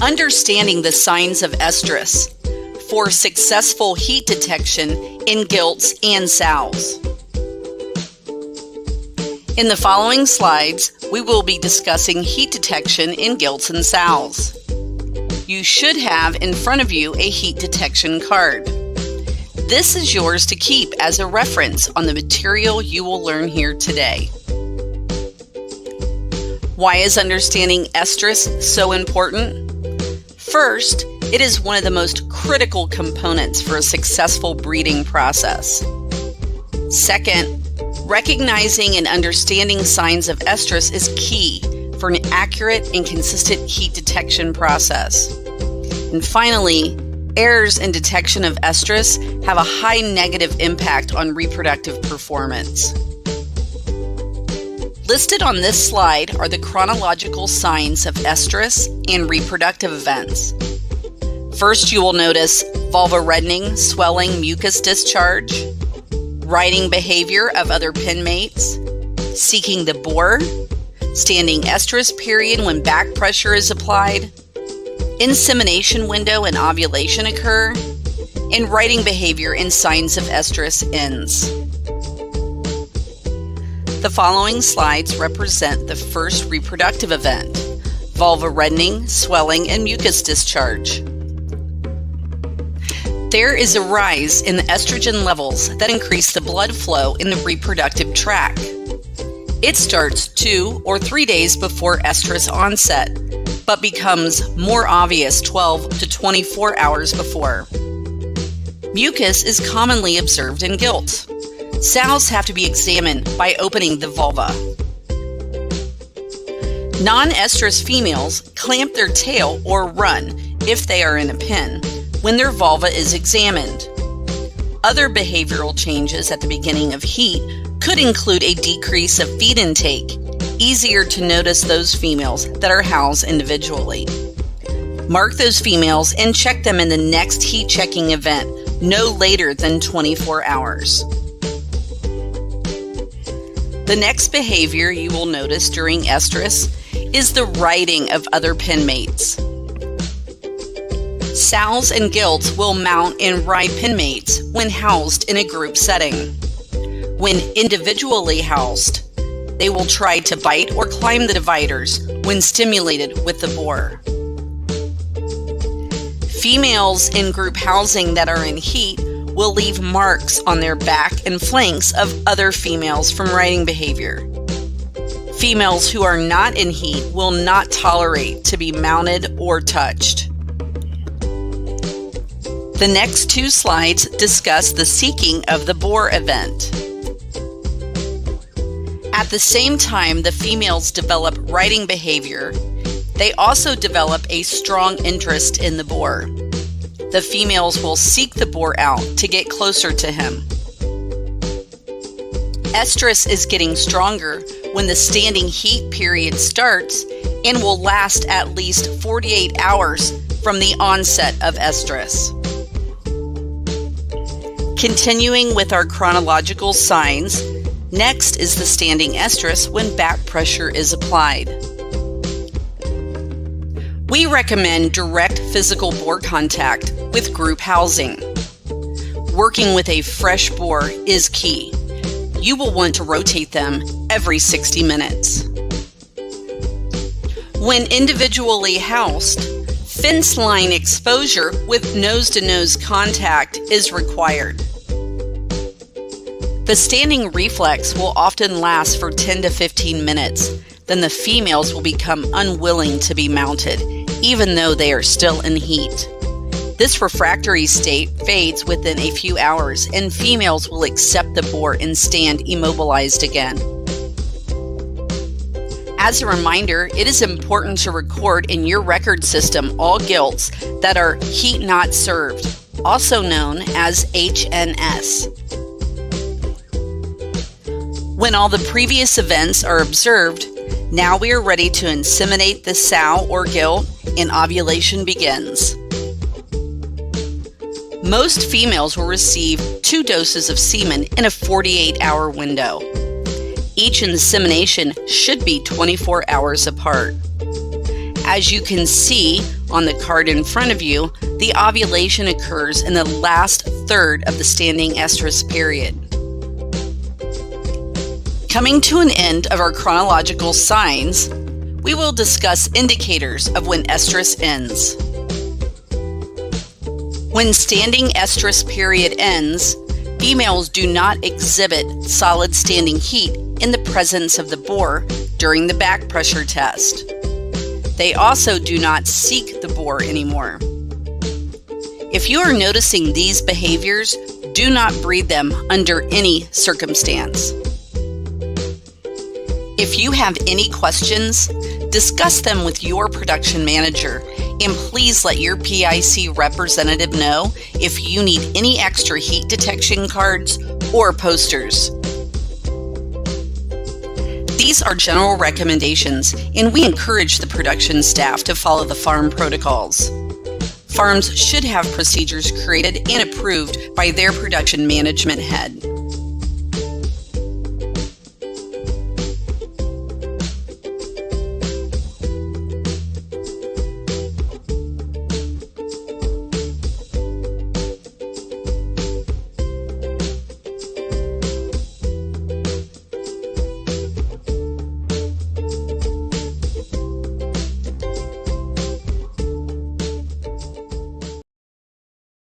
Understanding the signs of estrus for successful heat detection in gilts and sows. In the following slides, we will be discussing heat detection in gilts and sows. You should have in front of you a heat detection card. This is yours to keep as a reference on the material you will learn here today. Why is understanding estrus so important? First, it is one of the most critical components for a successful breeding process. Second, recognizing and understanding signs of estrus is key for an accurate and consistent heat detection process. And finally, errors in detection of estrus have a high negative impact on reproductive performance. Listed on this slide are the chronological signs of estrus and reproductive events. First, you will notice vulva reddening, swelling, mucus discharge, riding behavior of other pinmates, seeking the bore, standing estrus period when back pressure is applied, insemination window and ovulation occur, and riding behavior and signs of estrus ends. The following slides represent the first reproductive event: vulva reddening, swelling, and mucus discharge. There is a rise in the estrogen levels that increase the blood flow in the reproductive tract. It starts 2 or 3 days before estrus onset, but becomes more obvious 12 to 24 hours before. Mucus is commonly observed in gilts. Sows have to be examined by opening the vulva. Non-estrus females clamp their tail or run, if they are in a pen, when their vulva is examined. Other behavioral changes at the beginning of heat could include a decrease of feed intake, easier to notice those females that are housed individually. Mark those females and check them in the next heat checking event, no later than 24 hours. The next behavior you will notice during estrus is the riding of other pinmates. Sows and gilts will mount and ride pinmates when housed in a group setting. When individually housed, they will try to bite or climb the dividers when stimulated with the bore. Females in group housing that are in heat will leave marks on their back and flanks of other females from riding behavior. Females who are not in heat will not tolerate to be mounted or touched. The next 2 slides discuss the seeking of the bore event. At the same time the females develop riding behavior, they also develop a strong interest in the bore. The females will seek the bore out to get closer to him. Estrus is getting stronger when the standing heat period starts and will last at least 48 hours from the onset of estrus. Continuing with our chronological signs, next is the standing estrus when back pressure is applied. We recommend direct physical bore contact with group housing. Working with a fresh bore is key. You will want to rotate them every 60 minutes. When individually housed, fence line exposure with nose-to-nose contact is required. The standing reflex will often last for 10 to 15 minutes. Then the females will become unwilling to be mounted, even though they are still in heat. This refractory state fades within a few hours, and females will accept the bore and stand immobilized again. As a reminder, it is important to record in your record system all gilts that are heat not served, also known as HNS. When all the previous events are observed, now we are ready to inseminate the sow or gilt and ovulation begins. Most females will receive 2 doses of semen in a 48-hour window. Each insemination should be 24 hours apart. As you can see on the card in front of you, the ovulation occurs in the last third of the standing estrus period. Coming to an end of our chronological signs, we will discuss indicators of when estrus ends. When standing estrus period ends, females do not exhibit solid standing heat in the presence of the bore during the back pressure test. They also do not seek the bore anymore. If you are noticing these behaviors, do not breed them under any circumstance. If you have any questions, discuss them with your production manager, and please let your PIC representative know if you need any extra heat detection cards or posters. These are general recommendations, and we encourage the production staff to follow the farm protocols. Farms should have procedures created and approved by their production management head.